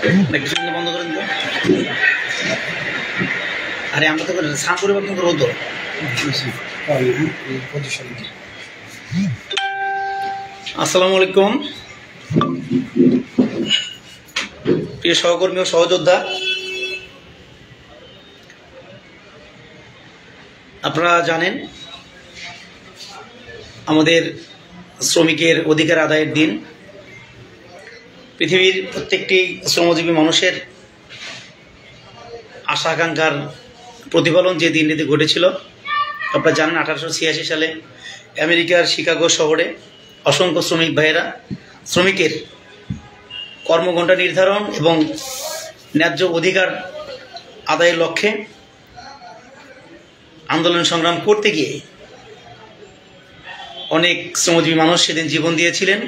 বন্ধ করেন তো। আরে আমরা তো স্থান পরিবর্তন করবো তো। আসসালামু আলাইকুম প্রিয় সহকর্মী ও সহযোদ্ধা, আপনারা জানেন আমাদের শ্রমিকের অধিকার আদায়ের দিন। পৃথিবীর প্রত্যেকটি শ্রমজীবী মানুষের আশা আকাঙ্ক্ষার প্রতিফলন যে দিনটিতে ঘটেছিল। আপনারা জানেন 1886 সালে আমেরিকার শিকাগো শহরে অসংখ্য শ্রমিক ভাইয়েরা শ্রমিকের কর্মঘণ্টা নির্ধারণ এবং ন্যায্য অধিকার আদায়ের লক্ষ্যে আন্দোলন সংগ্রাম করতে গিয়ে অনেক শ্রমজীবী মানুষ সেদিন জীবন দিয়েছিলেন।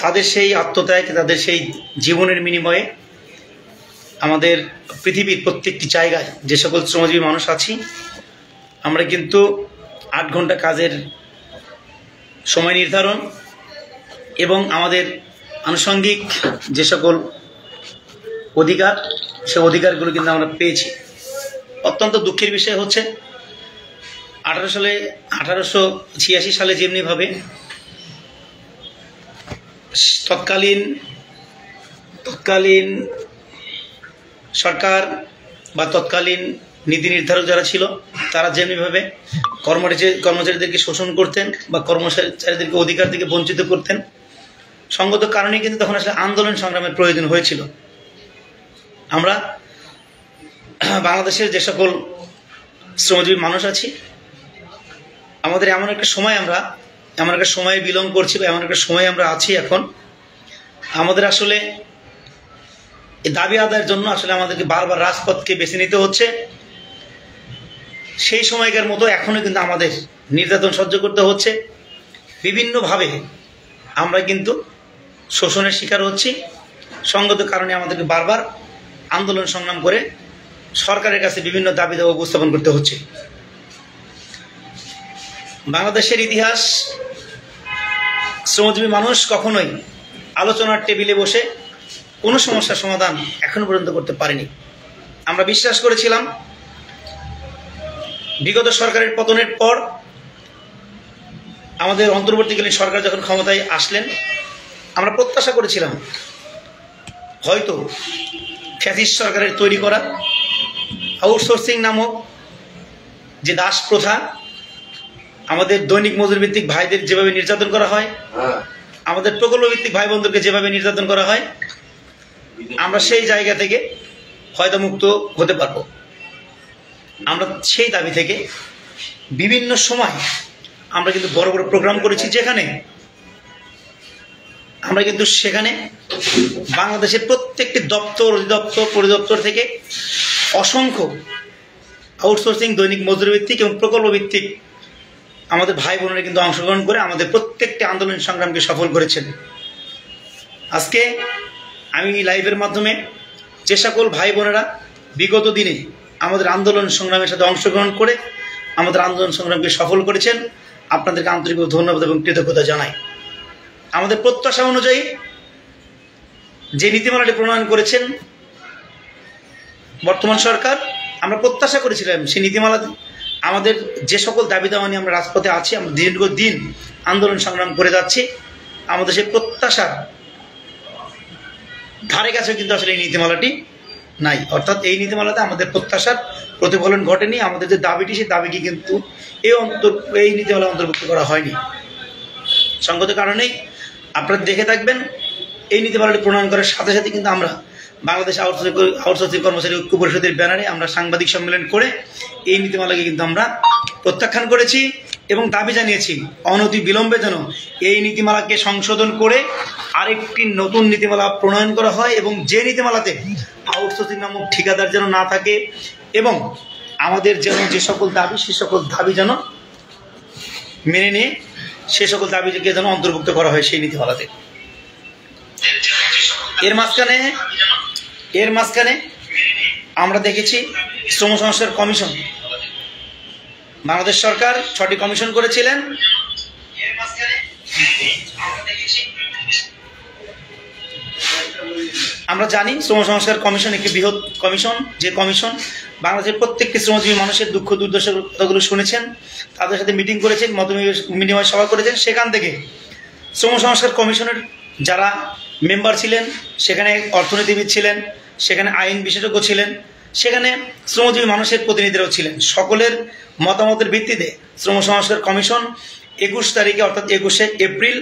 তাদের সেই আত্মত্যাগ, তাদের সেই জীবনের বিনিময়ে আমাদের পৃথিবীর প্রত্যেকটি জায়গায় যে সকল শ্রমজীবী মানুষ আছি, আমরা কিন্তু 8 ঘন্টা কাজের সময় নির্ধারণ এবং আমাদের আনুষঙ্গিক যে সকল অধিকার, সে অধিকারগুলো কিন্তু আমরা পেয়েছি। অত্যন্ত দুঃখের বিষয় হচ্ছে 1886 সালে যেমনিভাবে তৎকালীন সরকার বা তৎকালীন নীতি নির্ধারক যারা ছিল, তারা যেমনিভাবে কর্মচারীদেরকে শোষণ করতেন বা কর্মচারীদেরকে অধিকার থেকে বঞ্চিত করতেন, সঙ্গত কারণে কিন্তু তখন আসলে আন্দোলন সংগ্রামের প্রয়োজন হয়েছিল। আমরা বাংলাদেশের যে সকল শ্রমজীবী মানুষ আছি, আমাদের এমন একটা সময়ে বিলং করছি বা এমন একটা সময় আমরা আছি এখন, আমাদের আসলে এই দাবি আদায়ের জন্য আসলে আমাদেরকে বারবার রাজপথকে বেছে নিতে হচ্ছে। সেই সময়কার মতো এখনও কিন্তু আমাদের নির্যাতন সহ্য করতে হচ্ছে। বিভিন্নভাবে আমরা কিন্তু শোষণের শিকার হচ্ছি। সঙ্গত কারণে আমাদেরকে বারবার আন্দোলন সংগ্রাম করে সরকারের কাছে বিভিন্ন দাবি দাওয়া উপস্থাপন করতে হচ্ছে। বাংলাদেশের ইতিহাস, শ্রমজীবী মানুষ কখনোই আলোচনার টেবিলে বসে কোনো সমস্যার সমাধান এখনো পর্যন্ত করতে পারেনি। আমরা বিশ্বাস করেছিলাম বিগত সরকারের পতনের পর আমাদের অন্তর্বর্তীকালীন সরকার যখন ক্ষমতায় আসলেন, আমরা প্রত্যাশা করেছিলাম হয়তো ফ্যাসিস্ট সরকারের তৈরি করা আউটসোর্সিং নামক যে দাস প্রথা, আমাদের দৈনিক মজুরিভিত্তিক ভাইদের যেভাবে নির্যাতন করা হয়, আমাদের প্রকল্পভিত্তিক ভাই বোনদেরকে যেভাবে নির্যাতন করা হয়, আমরা সেই জায়গা থেকে হয়তো মুক্ত হতে পারব। আমরা সেই দাবি থেকে বিভিন্ন সময় আমরা কিন্তু বড় বড় প্রোগ্রাম করেছি, যেখানে আমরা কিন্তু সেখানে বাংলাদেশের প্রত্যেকটি দপ্তর, অধিদপ্তর, পরিদপ্তর থেকে অসংখ্য আউটসোর্সিং দৈনিক মজুরিভিত্তিক এবং প্রকল্পভিত্তিক আমাদের ভাই বোনেরা কিন্তু অংশগ্রহণ করে আমাদের প্রত্যেকটি আন্দোলন সংগ্রামকে সফল করেছেন। আজকে আমি লাইভের মাধ্যমে যে সকল ভাই বোনেরা বিগত দিনে আমাদের আন্দোলন সংগ্রামের সাথে অংশগ্রহণ করে আমাদের আন্দোলন সংগ্রামকে সফল করেছেন, আপনাদেরকে আন্তরিক ধন্যবাদ এবং কৃতজ্ঞতা জানাই। আমাদের প্রত্যাশা অনুযায়ী যে নীতিমালাটি প্রণয়ন করেছেন বর্তমান সরকার, আমরা প্রত্যাশা করেছিলাম সেই নীতিমালা আমাদের যে সকল দাবি দাওয়া নিয়ে আমরা রাজপথে আছি, আমরা দীর্ঘদিন আন্দোলন সংগ্রাম করে যাচ্ছি, আমাদের সেই প্রত্যাশার ধারে কাছে কিন্তু আসলে এই নীতিমালাটি নাই। অর্থাৎ এই নীতিমালাতে আমাদের প্রত্যাশার প্রতিফলন ঘটেনি। আমাদের যে দাবিটি, সেই দাবিকে কিন্তু এই নীতিমালা অন্তর্ভুক্ত করা হয়নি। সঙ্গত কারণেই আপনারা দেখে থাকবেন, এই নীতিমালাটি প্রণয়ন করার সাথে সাথে কিন্তু আমরা বাংলাদেশ আউটসোর্সিং কর্মচারী ঐক্য পরিষদের ব্যানারে আমরা সাংবাদিক সম্মেলন করে এই নীতিমালাকে কিন্তু আমরা প্রত্যাখ্যান করেছি এবং দাবি জানিয়েছি অনতি বিলম্বে যেন এই নীতিমালাকে সংশোধন করে আরেকটি নতুন নীতিমালা প্রণয়ন করা হয় এবং যে নীতিমালাতে আউটসোর্সিং নামক ঠিকাদার যেন না থাকে এবং আমাদের যেন যে সকল দাবি, সে সকল দাবি যেন মেনে নিয়ে সে সকল দাবিকে যেন অন্তর্ভুক্ত করা হয় সেই নীতিমালাতে। এর মাঝখানে আমরা দেখেছি শ্রম সংস্কার কমিশন, বাংলাদেশ সরকার 6টি কমিশন করেছিলেন। আমরা জানি শ্রম সংস্কার কমিশন একটি বৃহৎ কমিশন, যে কমিশন বাংলাদেশের প্রত্যেকটি শ্রমজীবী মানুষের দুঃখ দুর্দশার কথাগুলো শুনেছেন, তাদের সাথে মিটিং করেছেন, মত বিনিময় সভা করেছেন। সেখান থেকে শ্রম সংস্কার কমিশনের যারা মেম্বার ছিলেন, সেখানে অর্থনীতিবিদ ছিলেন, সেখানে আইন বিশেষজ্ঞ ছিলেন, সেখানে শ্রমজীবী মানুষের প্রতিনিধিরাও ছিলেন। সকলের মতামতের ভিত্তিতে শ্রম সংস্কার কমিশন 21 তারিখে অর্থাৎ 21শে এপ্রিল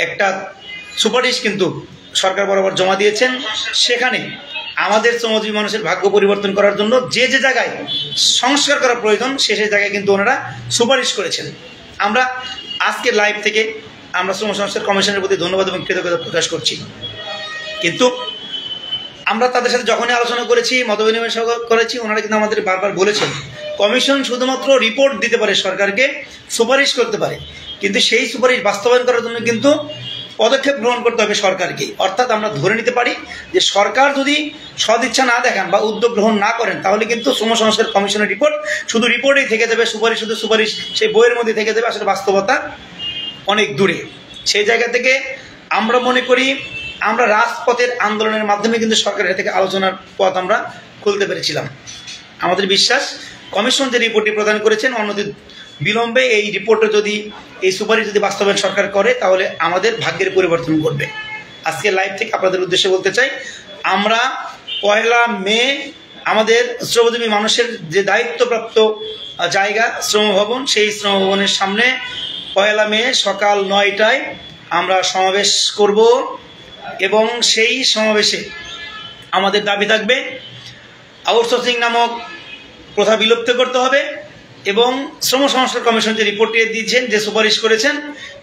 একটা সুপারিশ কিন্তু সরকার বরাবর জমা দিয়েছেন। সেখানে আমাদের শ্রমজীবী মানুষের ভাগ্য পরিবর্তন করার জন্য যে যে জায়গায় সংস্কার করা প্রয়োজন সে জায়গায় কিন্তু ওনারা সুপারিশ করেছেন। আমরা আজকের লাইভ থেকে আমরা শ্রম সংস্কার কমিশনের প্রতি ধন্যবাদ এবং কৃতজ্ঞতা প্রকাশ করছি। কিন্তু আমরা তাদের সাথে যখনই আলোচনা করেছি, মতবিনিময় করেছি, ওনারা কিন্তু আমাদের বারবার বলেছেন কমিশন শুধুমাত্র রিপোর্ট দিতে পারে, সরকারকে সুপারিশ করতে পারে, কিন্তু সেই সুপারিশ বাস্তবায়ন করার জন্য কিন্তু পদক্ষেপ গ্রহণ করতে হবে সরকারকে। অর্থাৎ আমরা ধরে নিতে পারি যে সরকার যদি সদিচ্ছা না দেখান বা উদ্যোগ গ্রহণ না করেন, তাহলে কিন্তু শ্রম সংস্কার কমিশনের রিপোর্ট শুধু রিপোর্টেই থেকে যাবে, সুপারিশ শুধু সুপারিশ সেই বইয়ের মধ্যে থেকে যাবে, আসলে বাস্তবতা অনেক দূরে। সেই জায়গা থেকে আমরা মনে করি আমরা রাজপথের আন্দোলনের মাধ্যমে কিন্তু সরকারের থেকে আলোচনার পথ আমরা খুলতে পেরেছিলাম। আমাদের বিশ্বাস কমিশন যে রিপোর্টটি প্রদান করেছেন অনতি বিলম্বে এই রিপোর্টে যদি এই সুপারিশ যদি বাস্তবায়ন সরকার করে, তাহলে আমাদের ভাগ্যের পরিবর্তন ঘটবে। আজকে লাইভ থেকে আপনাদের উদ্দেশ্যে বলতে চাই, আমরা 1 মে আমাদের শ্রমজীবী মানুষের যে দায়িত্বপ্রাপ্ত জায়গা শ্রমভবন, সেই শ্রমভবনের সামনে 1 মে সকাল 9টায় আমরা সমাবেশ করব এবং সেই সমাবেশে আমাদের দাবি থাকবে আউটসোর্সিং নামক প্রথা বিলুপ্ত করতে হবে এবং শ্রম সংস্কার কমিশন যে রিপোর্টটি দিয়েছেন, যে সুপারিশ করেছেন,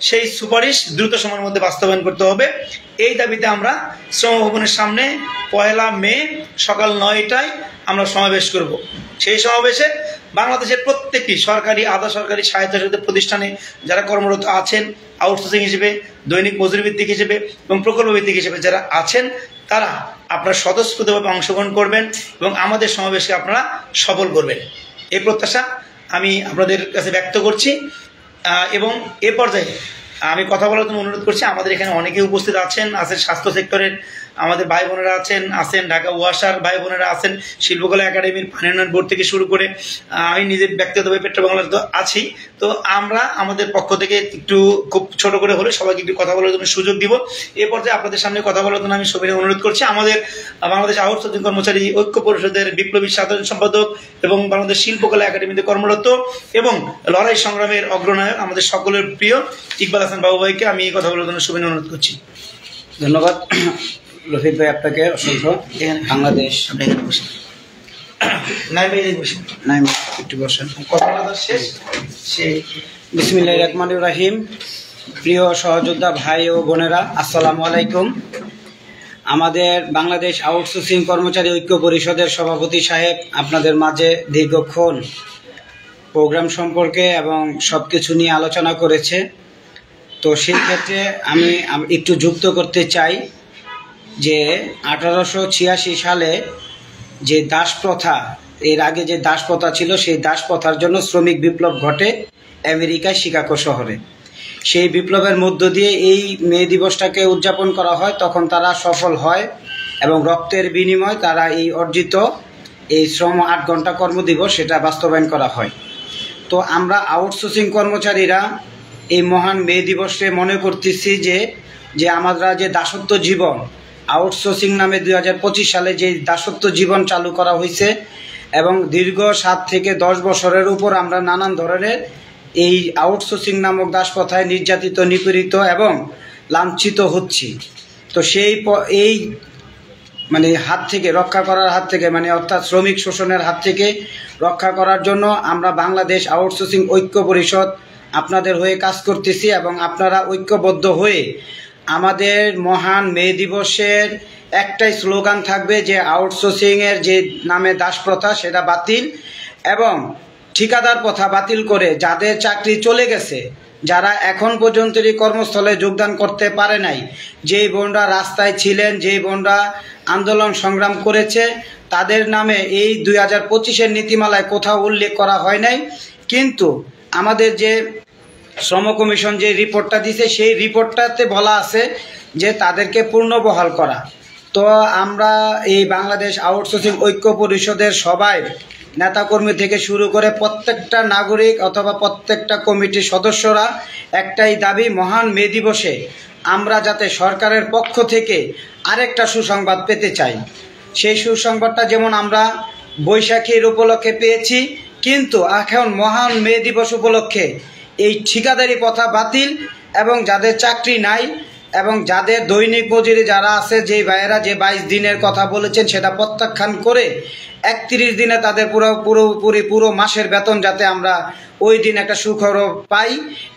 সেই সুপারিশ দ্রুত সময়ের মধ্যে বাস্তবায়ন করতে হবে। এই দাবিতে আমরা শ্রমভবনের সামনে 1 মে সকাল 9টায় আমরা সমাবেশ করব। সেই সমাবেশে বাংলাদেশের প্রত্যেকটি সরকারি, আধা সরকারি, স্বায়ত্তশাসিত প্রতিষ্ঠানে যারা কর্মরত আছেন, আউটসোর্সিং হিসেবে, দৈনিক মজুরি ভিত্তিক হিসেবে এবং প্রকল্প ভিত্তিক হিসেবে যারা আছেন, তারা আপনারা স্বতঃস্ফূর্তভাবে অংশগ্রহণ করবেন এবং আমাদের সমাবেশকে আপনারা সফল করবেন, এই প্রত্যাশা আমি আপনাদের কাছে ব্যক্ত করছি। এবং এ পর্যায়ে আমি কথা বলার জন্য অনুরোধ করছি, আমাদের এখানে অনেকে উপস্থিত আছেন স্বাস্থ্য সেক্টরের আমাদের ভাই বোনেরা আছেন, ঢাকা ওয়াসার ভাই বোনেরা আছেন, শিল্পকলা একাডেমির পানি উন্নয়ন বোর্ড থেকে শুরু করে আমি নিজে ব্যক্তিগতভাবে পেট্রোবাংলার তো আছি। তো আমরা আমাদের পক্ষ থেকে একটু খুব ছোট করে হলে সবাইকে একটু কথা বলার জন্য সুযোগ দিব। এ পর্যায়ে আপনাদের সামনে কথা বলার জন্য আমি সবাই অনুরোধ করছি, আমাদের বাংলাদেশ আউটসোর্সিং কর্মচারী ঐক্য পরিষদের বিপ্লবী সাধারণ সম্পাদক এবং বাংলাদেশ শিল্পকলা একাডেমিতে কর্মরত এবং লড়াই সংগ্রামের অগ্রনায়ক আমাদের সকলের প্রিয় ইকবাল হাসান বাবু ভাইকে আমি এই কথা বলার জন্য সবাই অনুরোধ করছি। ধন্যবাদ রফিক ভাই, আপনাকে অসংখ্য। বাংলাদেশ একটু বসেন। বিসমিল্লাহির রহমানির রহিম। প্রিয় সহযোদ্ধা ভাই ও বোনেরা, আসসালামু আলাইকুম। আমাদের বাংলাদেশ আউটসোর্সিং কর্মচারী ঐক্য পরিষদের সভাপতি সাহেব আপনাদের মাঝে দীর্ঘক্ষণ প্রোগ্রাম সম্পর্কে এবং সব কিছু নিয়ে আলোচনা করেছে। তো সেই ক্ষেত্রে আমি একটু যুক্ত করতে চাই যে 1886 সালে যে দাস প্রথা, এর আগে যে দাস প্রথা ছিল, সেই দাস প্রথার জন্য শ্রমিক বিপ্লব ঘটে আমেরিকায় শিকাগো শহরে। সেই বিপ্লবের মধ্য দিয়ে এই মে দিবসটাকে উদযাপন করা হয়। তখন তারা সফল হয় এবং রক্তের বিনিময়ে তারা এই অর্জিত এই শ্রম 8 ঘন্টা কর্মদিবস সেটা বাস্তবায়ন করা হয়। তো আমরা আউটসোর্সিং কর্মচারীরা এই মহান মে দিবসে মনে করতেছি যে আমরা যে দাসত্ব জীবন, আউটসোর্সিং নামে 2025 সালে যে দাসত্ব জীবন চালু করা হয়েছে এবং দীর্ঘ 7 থেকে 10 বছরের উপর আমরা নানান ধরনের এই আউটসোর্সিং নামক দাস প্রথায় নির্যাতিত, নিপীড়িত এবং লাঞ্ছিত হচ্ছি। তো এই মানে হাত থেকে রক্ষা করার হাত থেকে, মানে অর্থাৎ শ্রমিক শোষণের হাত থেকে রক্ষা করার জন্য আমরা বাংলাদেশ আউটসোর্সিং ঐক্য পরিষদ আপনাদের হয়ে কাজ করতেছি এবং আপনারা ঐক্যবদ্ধ হয়ে আমাদের মহান মে দিবসের একটাই স্লোগান থাকবে যে আউটসোর্সিংয়ের যে নামে দাস প্রথা সেটা বাতিল এবং ঠিকাদার প্রথা বাতিল করে যাদের চাকরি চলে গেছে, যারা এখন পর্যন্ত এই কর্মস্থলে যোগদান করতে পারে নাই, যেই বোনরা রাস্তায় ছিলেন, যেই বোনরা আন্দোলন সংগ্রাম করেছে, তাদের নামে এই 2025-এর নীতিমালায় কোথাও উল্লেখ করা হয় নাই। কিন্তু আমাদের যে শ্রম কমিশন যে রিপোর্টটা দিছে সেই রিপোর্টটাতে বলা আছে যে তাদেরকে পুনর্বহাল করা। তো আমরা এই বাংলাদেশ আউটসোর্সিং ঐক্য পরিষদের সবাই নেতাকর্মী থেকে শুরু করে প্রত্যেকটা নাগরিক অথবা প্রত্যেকটা কমিটির সদস্যরা একটাই দাবি, মহান মে দিবসে আমরা যাতে সরকারের পক্ষ থেকে আরেকটা সুসংবাদ পেতে চাই। সেই সুসংবাদটা যেমন আমরা বৈশাখীর উপলক্ষে পেয়েছি, কিন্তু এখন মহান মে দিবস উপলক্ষে এই ঠিকাদারি প্রথা বাতিল এবং যাদের চাকরি নাই এবং যাদের দৈনিক মজুরি যারা আছে, যে ভাইয়েরা যে 22 দিনের কথা বলেছেন সেটা প্রত্যাখ্যান করে 31 দিনে তাদের পুরো মাসের বেতন যাতে আমরা ওই দিন একটা সুখবর পাই,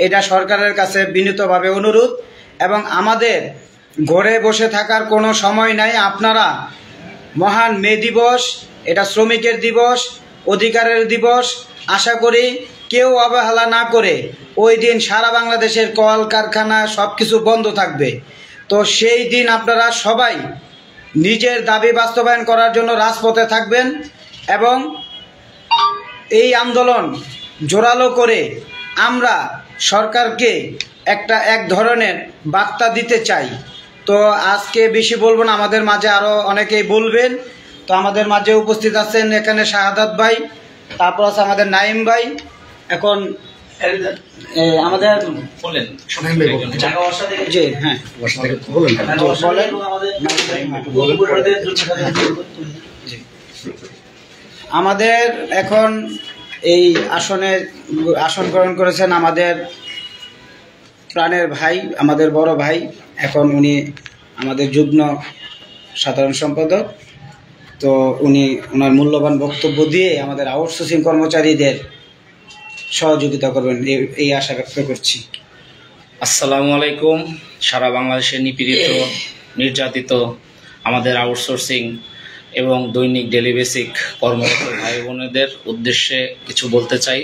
এটা সরকারের কাছে বিনীতভাবে অনুরোধ। এবং আমাদের ঘরে বসে থাকার কোনো সময় নাই, আপনারা মহান মে দিবস, এটা শ্রমিকের দিবস, অধিকারের দিবস, আশা করি কেউ অবহেলা না করে ওই দিন সারা বাংলাদেশের কল কারখানা সব কিছু বন্ধ থাকবে। তো সেই দিন আপনারা সবাই নিজের দাবি বাস্তবায়ন করার জন্য রাজপথে থাকবেন এবং এই আন্দোলন জোরালো করে আমরা সরকারকে এক ধরনের বার্তা দিতে চাই। তো আজকে বেশি বলবো না, আমাদের মাঝে আরও অনেকেই বলবেন। তো আমাদের মাঝে উপস্থিত আছেন এখানে শাহাদাত ভাই, তারপর আছে আমাদের নাইম ভাই। এখন আমাদের জি হ্যাঁ আমাদের এখন এই আসন গ্রহণ করেছেন আমাদের প্রাণের ভাই, আমাদের বড় ভাই। এখন উনি আমাদের যুগ্ম সাধারণ সম্পাদক। তো উনি ওনার মূল্যবান বক্তব্য দিয়ে আমাদের আউটসোর্সিং কর্মচারীদের সহযোগিতা করবেন এই আশা ব্যক্ত করছি। আসসালামু আলাইকুম। সারা বাংলাদেশে নিপীড়িত, নির্যাতিত আমাদের আউটসোর্সিং এবং দৈনিক ডেলি বেসিক কর্মরত ভাই বোনেদের উদ্দেশ্যে কিছু বলতে চাই।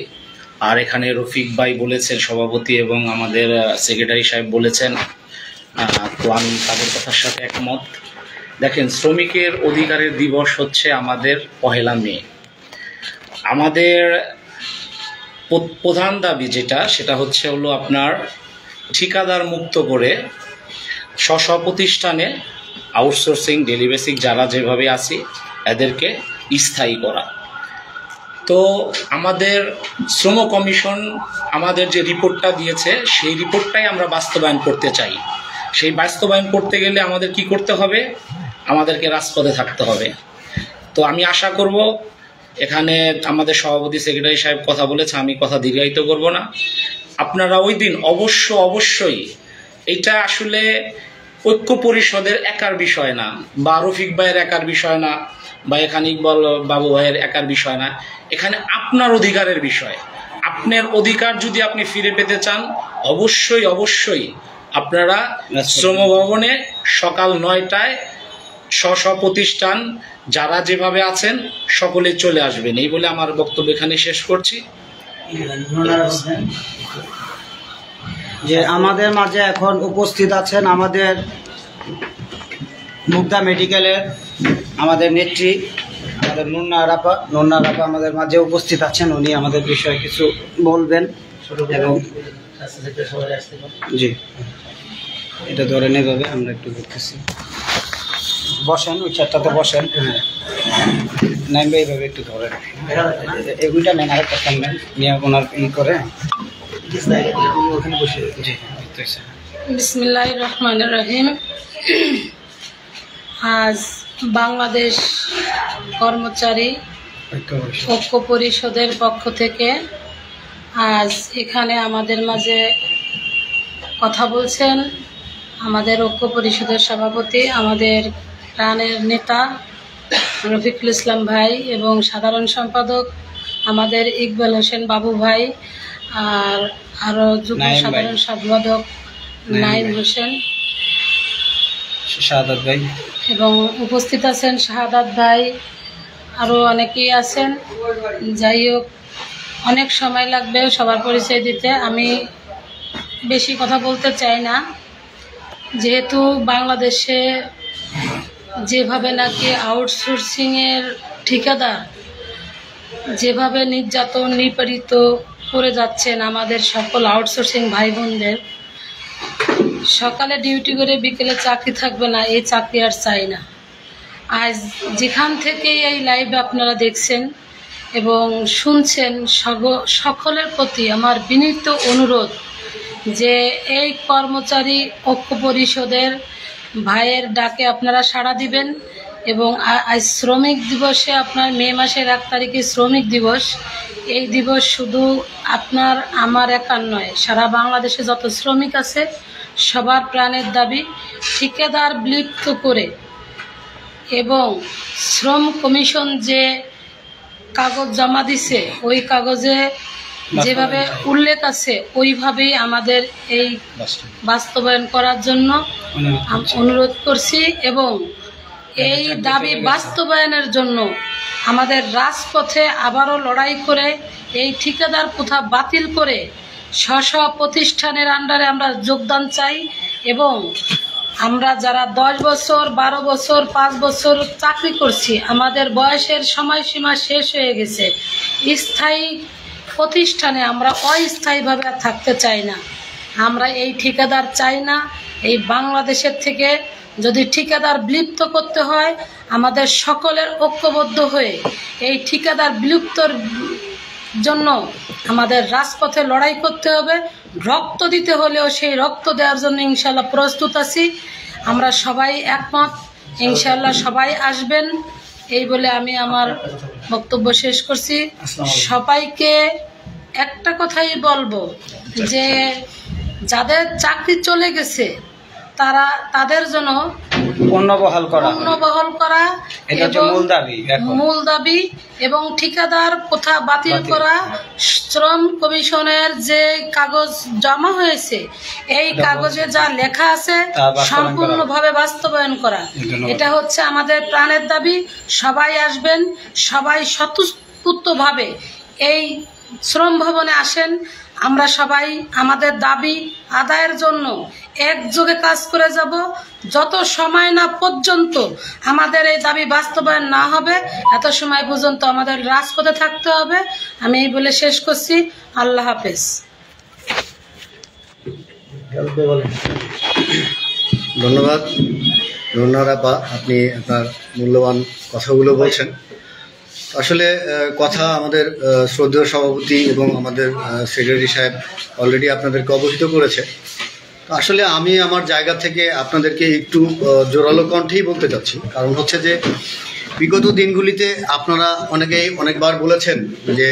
আর এখানে রফিক ভাই বলেছেন, সভাপতি, এবং আমাদের সেক্রেটারি সাহেব বলেছেন, তো আমি তাদের কথার সাথে একমত। দেখেন, শ্রমিকের অধিকারের দিবস হচ্ছে আমাদের 1 মে। আমাদের প্রধান দাবি সেটা হলো আপনার ঠিকাদার মুক্ত করে স্ব প্রতিষ্ঠানে আউটসোর্সিং ডেলি বেসিক যারা যেভাবে আছি এদেরকে স্থায়ী করা। তো আমাদের শ্রম কমিশন আমাদের যে রিপোর্টটা দিয়েছে সেই রিপোর্টটাই আমরা বাস্তবায়ন করতে চাই। সেই বাস্তবায়ন করতে গেলে আমাদের কি করতে হবে? আমাদেরকে রাজপথে থাকতে হবে। তো আমি আশা করব, এখানে আমাদের সভাপতি সেক্রেটারি সাহেব কথা বলেছে, আমি কথা দীর্ঘায়িত করব না। আপনারা ওই দিন অবশ্যই, এটা আসলে ঐক্য পরিষদের একার বিষয় না, বা রফিক ভাইয়ের একার বিষয় না, বা এখানে ইকবাল বাবু ভাইয়ের একার বিষয় না, এখানে আপনার অধিকারের বিষয়। আপনার অধিকার যদি আপনি ফিরে পেতে চান, অবশ্যই আপনারা শ্রম ভবনে সকাল 9টায় স্ব প্রতিষ্ঠান যারা যেভাবে আছেন সকলে চলে আসবেন। এই বলে আমার বক্তব্য এখানে শেষ করছি। যে আমাদের মাঝে এখন উপস্থিত আছেন আমাদের মুগদা মেডিকেলের আমাদের নেত্রী, আমাদের নুন্না আরাপা আমাদের মাঝে উপস্থিত আছেন। উনি আমাদের বিষয়ে কিছু বলবেন। এবং জি, এটা ধরে নেভাবে আমরা একটু দেখতেছি। বসেন, ওই চারটাতে বসেন। হ্যাঁ, নাইম ভাই এইভাবে একটু ধরেন, এগুলিটা নেন, আরেকটা ফোন নেন, নিয়ে ওনার করে ওখানে বসে। জি, বিসমিল্লাহির রহমানির রহিম। আজ বাংলাদেশ কর্মচারী ঐক্য পরিষদের পক্ষ থেকে আজ এখানে আমাদের মাঝে কথা বলছেন আমাদের ঐক্য পরিষদের সভাপতি, আমাদের প্রাণের নেতা রফিকুল ইসলাম ভাই, এবং সাধারণ সম্পাদক আমাদের ইকবাল হোসেন বাবু ভাই, আর আরও যুগ্ম সাধারণ সম্পাদক নাইম হোসেন, শাহাদাত ভাই, এবং উপস্থিত আছেন শাহাদাত ভাই, আরও অনেকেই আছেন। যাই হোক, অনেক সময় লাগবে সবার পরিচয় দিতে, আমি বেশি কথা বলতে চাই না। যেহেতু বাংলাদেশে যেভাবে নাকি আউটসোর্সিংয়ের ঠিকাদার যেভাবে নির্যাতন নিপীড়িত করে যাচ্ছেন আমাদের সকল আউটসোর্সিং ভাই বোনদের, সকালে ডিউটি করে বিকেলে চাকরি থাকবে না, এই চাকরি আর চাই না। আজ যেখান থেকে এই লাইভ আপনারা দেখছেন এবং শুনছেন, সকলের প্রতি আমার বিনীত অনুরোধ যে এই কর্মচারী ঐক্য পরিষদের ভাইয়ের ডাকে আপনারা সাড়া দিবেন এবং আজ শ্রমিক দিবসে, আপনার মে মাসের 1 তারিখে শ্রমিক দিবস। এই দিবস শুধু আপনার আমার একার নয়, সারা বাংলাদেশে যত শ্রমিক আছে সবার প্রাণের দাবি ঠিকাদার বিলুপ্ত করে এবং শ্রম কমিশন যে কাগজ জমা দিছে ওই কাগজে যেভাবে উল্লেখ আছে ওইভাবেই আমাদের এই বাস্তবায়ন করার জন্য অনুরোধ করছি এবং এই দাবি বাস্তবায়নের জন্য আমাদের রাজপথে আবারও লড়াই করে এই ঠিকাদার প্রথা বাতিল করে স্ব প্রতিষ্ঠানের আন্ডারে আমরা যোগদান চাই এবং আমরা যারা 10 বছর 12 বছর 5 বছর চাকরি করছি, আমাদের বয়সের সময়সীমা শেষ হয়ে গেছে। স্থায়ী প্রতিষ্ঠানে আমরা অস্থায়ীভাবে আর থাকতে চাই না। আমরা এই ঠিকাদার চাই না। এই বাংলাদেশের থেকে যদি ঠিকাদার বিলুপ্ত করতে হয়, আমাদের সকলের ঐক্যবদ্ধ হয়ে এই ঠিকাদার বিলুপ্তর জন্য আমাদের রাজপথে লড়াই করতে হবে। রক্ত দিতে হলেও সেই রক্ত দেওয়ার জন্য ইনশাল্লাহ প্রস্তুত আছি। আমরা সবাই একমত, ইনশাল্লাহ সবাই আসবেন। এই বলে আমি আমার বক্তব্য শেষ করছি। সবাইকে একটা কথাই বলবো যে যাদের চাকরি চলে গেছে তাদের জন্য পুনর্বহাল করা এটা হচ্ছে মূল দাবি এবং ঠিকাদার প্রথা বাতিল করা। শ্রম কমিশনের যে কাগজ জমা হয়েছে এই কাগজে যা লেখা আছে সম্পূর্ণভাবে বাস্তবায়ন করা, এটা হচ্ছে আমাদের প্রাণের দাবি। সবাই আসবেন, সবাই স্বতঃস্ফূর্তভাবে এই শ্রম ভবনে আসেন। আমরা সবাই আমাদের দাবি আদায়ের জন্য একযোগে কাজ করে যাব। যত সময় না পর্যন্ত আমাদের এই দাবি বাস্তবায়ন না হবে এত সময় পর্যন্ত আমাদের রাজপথে থাকতে হবে। আমি এই বলে শেষ করছি। আল্লাহ হাফেজ। ধন্যবাদ আপা, আপনি আপনার মূল্যবান কথাগুলো বলছেন। আসলে কথা আমাদের শ্রদ্ধেয় সভাপতি এবং আমাদের সেক্রেটারি সাহেব অলরেডি আপনাদেরকে অবহিত করেছে। আসলে আমি আমার জায়গা থেকে আপনাদেরকে একটু জোরালো কণ্ঠেই বলতে চাচ্ছি। কারণ হচ্ছে যে বিগত দিনগুলিতে আপনারা অনেকেই অনেকবার বলেছেন যে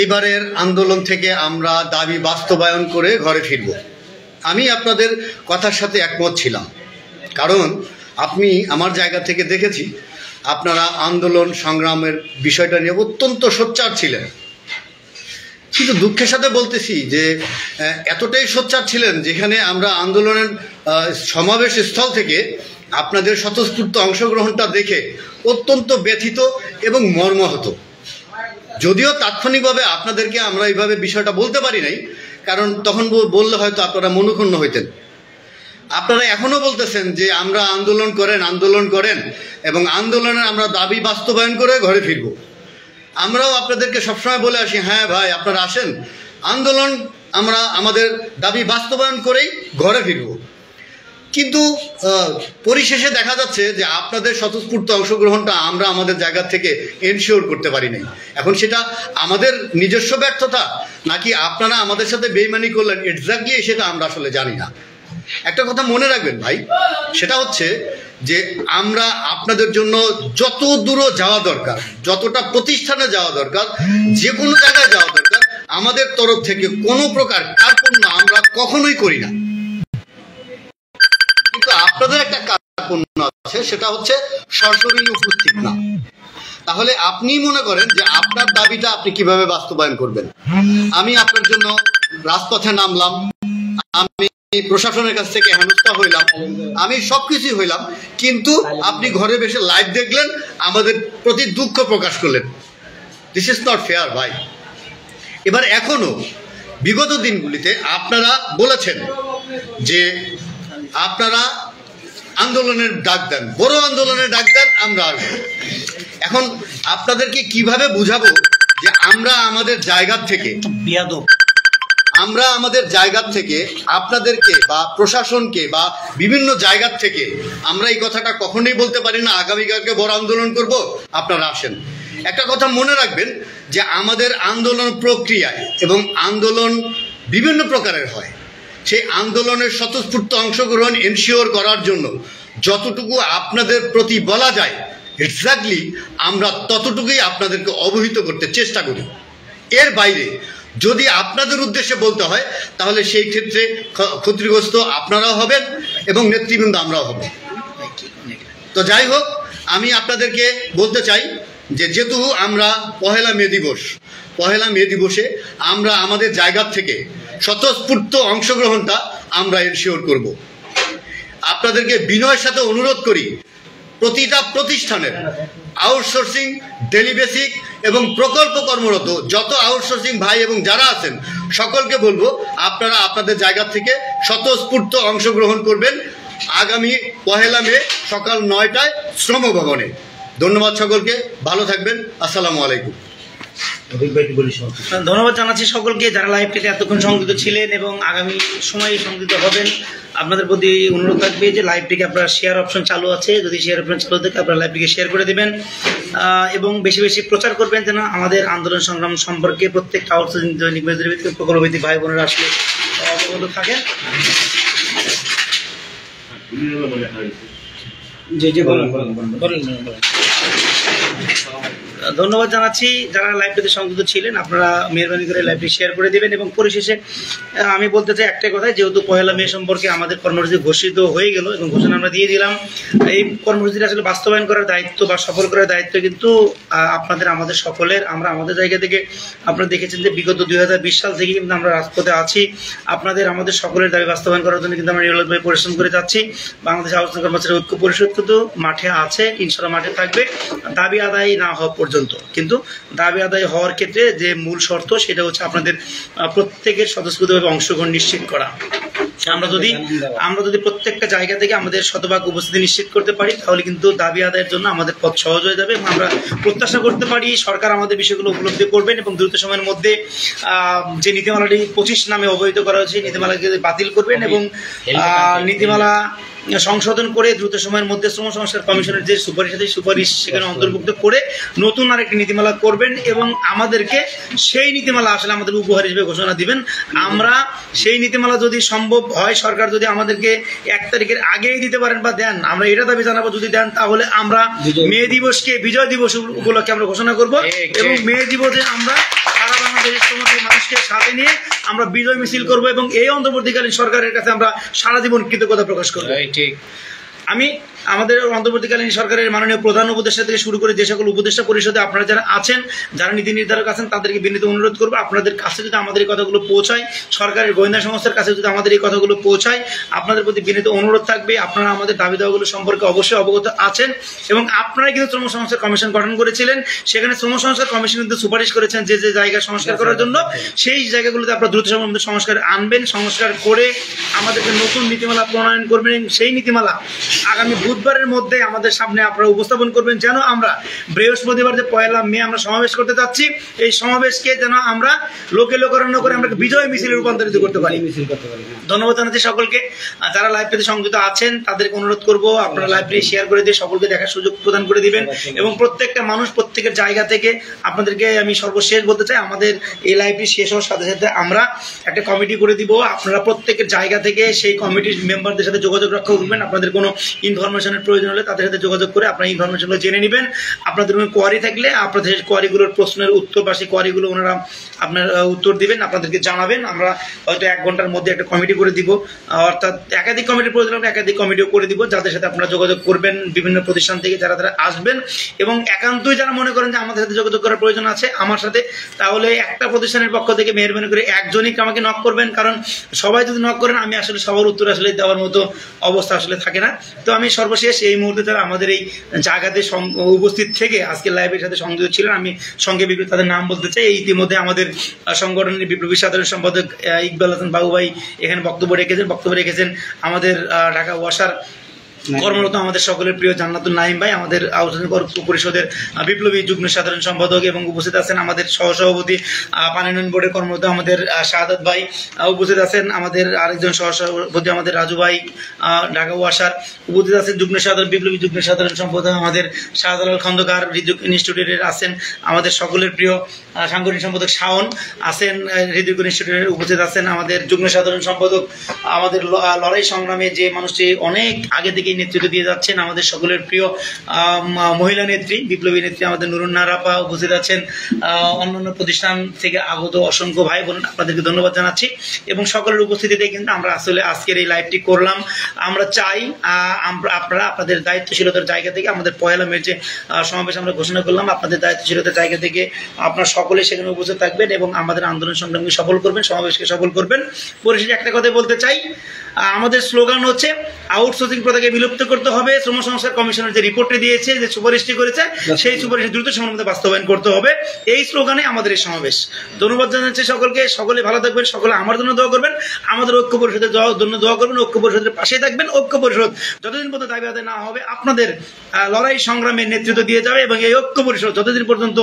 এইবারের আন্দোলন থেকে আমরা দাবি বাস্তবায়ন করে ঘরে ফিরব। আমি আপনাদের কথার সাথে একমত ছিলাম, কারণ আপনি আমার জায়গা থেকে দেখেছি আপনারা আন্দোলন সংগ্রামের বিষয়টা নিয়ে অত্যন্ত সোচ্চার ছিলেন। কিন্তু দুঃখের সাথে বলতেছি যে এতটাই সোচ্চার ছিলেন যেখানে আমরা আন্দোলনের সমাবেশ স্থল থেকে আপনাদের স্বতঃস্ফূর্ত অংশগ্রহণটা দেখে অত্যন্ত ব্যথিত এবং মর্মাহত। যদিও তাৎক্ষণিকভাবে আপনাদেরকে আমরা এইভাবে বিষয়টা বলতে পারি নাই, কারণ তখন বললে হয়তো আপনারা মনোক্ষুণ্ণ হইতেন। আপনারা এখনও বলতেছেন যে আমরা আন্দোলন করেন এবং আন্দোলনের আমরা দাবি বাস্তবায়ন করে ঘরে ফিরব। আমরাও আপনাদেরকে সবসময় বলে আসি, হ্যাঁ ভাই আপনারা আসেন, আন্দোলন আমরা আমাদের দাবি বাস্তবায়ন করেই ঘরে ফিরব। কিন্তু পরিশেষে দেখা যাচ্ছে যে আপনাদের স্বতঃস্ফূর্ত অংশগ্রহণটা আমরা আমাদের জায়গা থেকে এনশিওর করতে পারি নাই। এখন সেটা আমাদের নিজস্ব ব্যর্থতা নাকি আপনারা আমাদের সাথে বেইমানি করলেন, এক্স্যাক্টলি সেটা আমরা আসলে জানি না। একটা কথা মনে রাখবেন ভাই, সেটা হচ্ছে যে আমরা আপনাদের জন্য যত দূর যাওয়া দরকার, যতটা প্রতিষ্ঠানে যাওয়া দরকার, যে কোনো জায়গায় যাওয়া দরকার, আমাদের তরফ থেকে কোনো প্রকার কার্পণ্য আমরা কখনোই করি না। কিন্তু আপনাদের একটা কার্পণ্য আছে, সেটা হচ্ছে সশরীরে উপস্থিত না। তাহলে আপনি মনে করেন যে আপনার দাবিটা আপনি কিভাবে বাস্তবায়ন করবেন। আমি আপনার জন্য রাজপথে নামলাম, আমি প্রশাসনের কাছ থেকে হেনস্থা হইলাম, আমি সবকিছুই হইলাম, কিন্তু আপনি ঘরে বসে লাইভ দেখলেন, আমাদের প্রতি দুঃখ প্রকাশ করলেন। দিস ইজ নট ফেয়ার ভাই। এবার এখনো বিগত দিনগুলিতে আপনারা বলেছেন যে আপনারা আন্দোলনের ডাক দেন, বড় আন্দোলনের ডাক দেন, আমরা আসবো। এখন আপনাদেরকে কিভাবে বুঝাবো যে আমরা আমাদের জায়গা থেকে আমরা আমাদের জায়গা থেকে আপনাদেরকে বা প্রশাসনকে বা বিভিন্ন জায়গা থেকে আমরা এই কথাটা কখনোই বলতে পারি না আগামীকালকে বড় আন্দোলন করব, আপনারা আসেন। একটা কথা মনে রাখবেন যে আমাদের আন্দোলন প্রক্রিয়ায় এবং আন্দোলন বিভিন্ন প্রকারের হয়, সেই আন্দোলনের স্বতঃস্ফূর্ত অংশগ্রহণ এনশিওর করার জন্য যতটুকু আপনাদের প্রতি বলা যায় এক্স্যাক্টলি আমরা ততটুকুই আপনাদেরকে অবহিত করতে চেষ্টা করি। এর বাইরে যদি আপনাদের উদ্দেশ্যে বলতে হয় তাহলে সেই ক্ষেত্রে ক্ষতিগ্রস্ত আপনারাও হবেন এবং নেতৃবৃন্দ আমরাও হব। তো যাই হোক, আমি আপনাদেরকে বলতে চাই যে যেহেতু আমরা পহেলা মে দিবসে আমরা আমাদের জায়গা থেকে স্বতঃস্ফূর্ত অংশগ্রহণটা আমরা এনশিওর করব। আপনাদেরকে বিনয়ের সাথে অনুরোধ করি, প্রতিটা প্রতিষ্ঠানের আউটসোর্সিং, ডেলি বেসিক এবং প্রকল্প কর্মরত যত আউটসোর্সিং ভাই এবং যারা আছেন সকলকে বলবো আপনারা আপনাদের জায়গা থেকে স্বতঃস্ফূর্ত অংশগ্রহণ করবেন আগামী 1 মে সকাল 9টায় শ্রম ভবনে। ধন্যবাদ সকলকে, ভালো থাকবেন, আসসালামু আলাইকুম। ধন্যবাদ জানাচ্ছি সকলকে যারা লাইভটিতে এতক্ষণ সংযুক্ত ছিলেন এবং আগামী সময়ে সংযুক্ত হবেন। আপনাদের প্রতি অনুরোধ থাকবে যে লাইভটিকে আপনারা শেয়ার অপশন চালু আছে, যদি শেয়ার অপশন চালু থাকে আপনারা লাইভটিকে শেয়ার করে দেবেন এবং বেশি বেশি প্রচার করবেন যেন আমাদের আন্দোলন সংগ্রাম সম্পর্কে প্রত্যেকটা আউটসোর্সিং দৈনিক বেতন ভিত্তিক প্রকল্পভিত্তিক ভাই বোনেরা আসলে অবগত থাকেন। ধন্যবাদ জানাচ্ছি যারা লাইভটিতে সংযুক্ত ছিলেন, আপনারা মেহরবানি করে লাইভটি শেয়ার করে দেবেন। এবং পরিশেষে আমি বলতে চাই একটাই কথা, যেহেতু 1 মে সম্পর্কে আমাদের কর্মসূচি ঘোষিত হয়ে গেল এবং ঘোষণা আমরা দিয়ে দিলাম, এই কর্মসূচিটা আসলে বাস্তবায়ন করার দায়িত্ব বা সফল করার দায়িত্ব কিন্তু আপনাদের আমাদের সকলের। আমরা আমাদের জায়গা থেকে আপনারা দেখেছেন যে বিগত 2020 সাল থেকে কিন্তু আমরা রাজপথে আছি, আপনাদের আমাদের সকলের দাবি বাস্তবায়ন করার জন্য কিন্তু আমরা নিরলসভাবে পরিশ্রম করে যাচ্ছি। বাংলাদেশ আউটসোর্সিং কর্মচারী ঐক্য পরিষদ কিন্তু মাঠে আছে, ইনশাআল্লাহ মাঠে থাকবে দাবি আদায় না হওয়া পর্যন্ত। কিন্তু দাবি আদায় হওয়ার ক্ষেত্রে যে মূল শর্ত সেটা হচ্ছে আপনাদের প্রত্যেকের স্বতঃস্ফূর্তভাবে অংশগ্রহণ নিশ্চিত করা। আমরা যদি প্রত্যেকটা জায়গা থেকে আমাদের শতভাগ উপস্থিতি নিশ্চিত করতে পারি তাহলে কিন্তু দাবি আদায়ের জন্য আমাদের পথ সহজ হয়ে যাবে এবং আমরা প্রত্যাশা করতে পারি সরকার আমাদের বিষয়গুলো উপলব্ধি করবেন এবং দ্রুত সময়ের মধ্যে যে নীতিমালাটি 25 নামে অবহিত করা হয়েছে নীতিমালাকে বাতিল করবেন এবং নীতিমালা সংশোধন করে দ্রুত সময়ের মধ্যে শ্রম সংস্কার কমিশনের যে সুপারিশ সেখানে অন্তর্ভুক্ত করে নতুন আরেকটি নীতিমালা করবেন এবং আমাদেরকে সেই নীতিমালা আসলে আমাদের উপহার হিসেবে ঘোষণা দিবেন। আমরা সেই নীতিমালা যদি সম্ভব হয়, সরকার যদি আমাদেরকে 1 তারিখের আগেই দিতে পারেন বা দেন, আমরা এটা দাবি জানাবো যদি দেন তাহলে আমরা মে দিবসকে বিজয় দিবস উপলক্ষে আমরা ঘোষণা করব এবং মে দিবসে আমরা সারা বাংলাদেশের সমস্ত মানুষকে সাথে নিয়ে আমরা বিজয় মিছিল করব এবং এই অন্তর্বর্তীকালীন সরকারের কাছে আমরা সারা জীবন কৃতজ্ঞতা প্রকাশ করব। ঠিক আমি আমাদের অন্তর্বর্তীকালীন সরকারের মাননীয় প্রধান উপদেষ্টা থেকে শুরু করে যে সকল উপদেষ্টা পরিষদে আপনারা যারা আছেন, যারা নীতি নির্ধারক আছেন, তাদেরকে বিনীত অনুরোধ করবো আপনাদের কাছে যদি আমাদের এই কথাগুলো পৌঁছায়, সরকারের গোয়েন্দা সংস্থার কাছে যদি আমাদের এই কথাগুলো পৌঁছায়, আপনাদের প্রতি বিনীত অনুরোধ থাকবে আপনারা আমাদের দাবি দাওয়াগুলো সম্পর্কে অবশ্যই অবগত আছেন এবং আপনারা কিন্তু শ্রম সংস্কার কমিশন গঠন করেছিলেন, সেখানে শ্রম সংস্কার কমিশন কিন্তু সুপারিশ করেছেন যে যে জায়গা সংস্কার করার জন্য, সেই জায়গাগুলোতে আপনারা দ্রুত সময়ের মধ্যে সংস্কার আনবেন, সংস্কার করে আমাদেরকে নতুন নীতিমালা প্রণয়ন করবেন। সেই নীতিমালা আগামী বুধবারের মধ্যে আমাদের সামনে আপনারা উপস্থাপন করবেন যেন আমরা বৃহস্পতিবার যে 1 মে আমরা সমাবেশ করতে যাচ্ছি, এই সমাবেশকে যেন আমরা লোকে লোকারণ্য করে আমরা বিজয় মিছিলে রূপান্তরিত করতে পারি। ধন্যবাদ জানাচ্ছি সকলকে। যারা লাইভটিতে সংযুক্ত আছেন তাদেরকে অনুরোধ করব আপনারা লাইভটি শেয়ার করে দিয়ে সকলকে দেখার সুযোগ প্রদান করে দিবেন এবং প্রত্যেকটা মানুষ প্রত্যেকের জায়গা থেকে আপনাদেরকে আমি সর্বশেষ বলতে চাই, আমাদের এই লাইভটি শেষ হওয়ার সাথে সাথে আমরা একটা কমিটি করে দিব, আপনারা প্রত্যেকের জায়গা থেকে সেই কমিটির মেম্বারদের সাথে যোগাযোগ রক্ষা করবেন। আপনাদের কোনো ইনফরমেশনের প্রয়োজন হলে তাদের সাথে যোগাযোগ করে আপনারা ইনফরমেশনগুলো জেনে নেবেন। আপনাদের কোনো কোয়ারি থাকলে আপনাদের কোয়ারিগুলোর প্রশ্নের উত্তর বা সেই কোয়ারিগুলো ওনারা আপনার উত্তর দিবেন, আপনাদেরকে জানাবেন। আমরা হয়তো 1 ঘন্টার মধ্যে একটা কমিটি করে দিব, অর্থাৎ একাধিক কমিটির প্রয়োজন হলে একাধিক কমিটিও করে দিব, যাদের সাথে আপনারা যোগাযোগ করবেন বিভিন্ন প্রতিষ্ঠান থেকে যারা যারা আসবেন এবং একান্তই যারা মনে করেন যে আমাদের সাথে যোগাযোগ করার প্রয়োজন আছে আমার সাথে, তাহলে একটা প্রতিষ্ঠানের পক্ষ থেকে মেহরবানি করে একজনই আমাকে নক করবেন, কারণ সবাই যদি নক করেন আমি আসলে সবার উত্তর আসলে দেওয়ার মতো অবস্থা আসলে থাকে না। তো আমি সর্বশেষ এই মুহূর্তে যারা আমাদের এই জায়গাতে উপস্থিত থেকে আজকে লাইভের সাথে সংযুক্ত ছিলেন, আমি সংক্ষেপে তাদের নাম বলতে চাই। এই ইতিমধ্যে আমাদের সংগঠনের বিপ্লবী সাধারণ সম্পাদক ইকবাল হাসান বাবু ভাই এখানে বক্তব্য রেখেছেন আমাদের ঢাকা ওয়াসার কর্মরত আমাদের সকলের প্রিয় জান্নাতুল নাইম ভাই, আমাদের আউটসোর্সিং পরিষদের বিপ্লবী যুগ্ম সাধারণ সম্পাদক, এবং উপস্থিত আছেন আমাদের সহসভাপতি পানি উন্নয়ন বোর্ডের কর্মরত আমাদের শাহাদাত ভাই, উপস্থিত আছেন আমাদের আরেকজন সহসভাপতি আমাদের রাজু ভাই ঢাকা ওয়াসার, উপস্থিত আছেন যুগ্ম সাধারণ বিপ্লবী যুগ্ম সাধারণ সম্পাদক আমাদের শাহজালাল খন্দকার হৃদয় ইনস্টিটিউটের, আছেন আমাদের সকলের প্রিয় সাংগঠনিক সম্পাদক শাওন আছেন হৃদয় ইনস্টিটিউটের, উপস্থিত আছেন আমাদের যুগ্ম সাধারণ সম্পাদক আমাদের লড়াই সংগ্রামে যে মানুষটি অনেক আগে থেকেই নেতৃত্ব দিয়ে যাচ্ছেন আমাদের সকলের প্রিয় মহিলা নেত্রী বিপ্লবী নেত্রী আমাদের নুরুন্নাহার আপা, উপস্থিত আছেন অন্যান্য প্রতিষ্ঠান থেকে আগত অসংখ্য ভাই বোন, আপনাদেরকে ধন্যবাদ জানাচ্ছি। এবং সকলের উপস্থিতিতে কিন্তু আমরা আসলে আজকের এই লাইভটি করলাম। আমরা চাই আপনারা আপনাদের দায়িত্বশীলতার জায়গা থেকে আমাদের পয়লা মের যে সমাবেশ আমরা ঘোষণা করলাম, আপনাদের দায়িত্বশীলতার জায়গা থেকে আপনারা সকলে সেখানে উপস্থিত থাকবেন এবং আমাদের আন্দোলন সংগ্রামকে সফল করবেন, সমাবেশকে সফল করবেন। পরিশেষে একটা কথা বলতে চাই, আমাদের স্লোগান হচ্ছে আউটসোর্সিং প্রথাকে বিলুপ্ত করতে হবে। শ্রম সংস্কার কমিশনের যে রিপোর্টটি দিয়েছে, যে সুপারিশটি করেছে, সেই সুপারিশ দ্রুত সময়ের মধ্যে বাস্তবায়ন করতে হবে। এই স্লোগানে আমাদের এই সমাবেশ। ধন্যবাদ জানাচ্ছি সকলকে, সকলে ভালো থাকবেন, সকলে আমার জন্য দোয়া করবেন, আমাদের ঐক্য পরিষদের জন্য দোয়া করবেন, ঐক্য পরিষদের পাশে থাকবেন। ঐক্য পরিষদ যতদিন পর্যন্ত দাবি আদায় না হবে আপনাদের লড়াই সংগ্রামের নেতৃত্ব দিয়ে যাবে, এবং এই ঐক্য পরিষদ যতদিন পর্যন্ত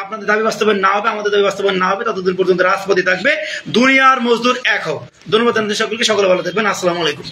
আপনাদের দাবি বাস্তবায়ন না হবে, আমাদের দাবি বাস্তবায়ন না হবে, ততদিন পর্যন্ত রাজপথে থাকবে। দুনিয়ার মজদুর এক হোক। ধন্যবাদ জানাচ্ছি সকলকে, সকলে ভালো থাকবেন। আসসালামু আলাইকুম।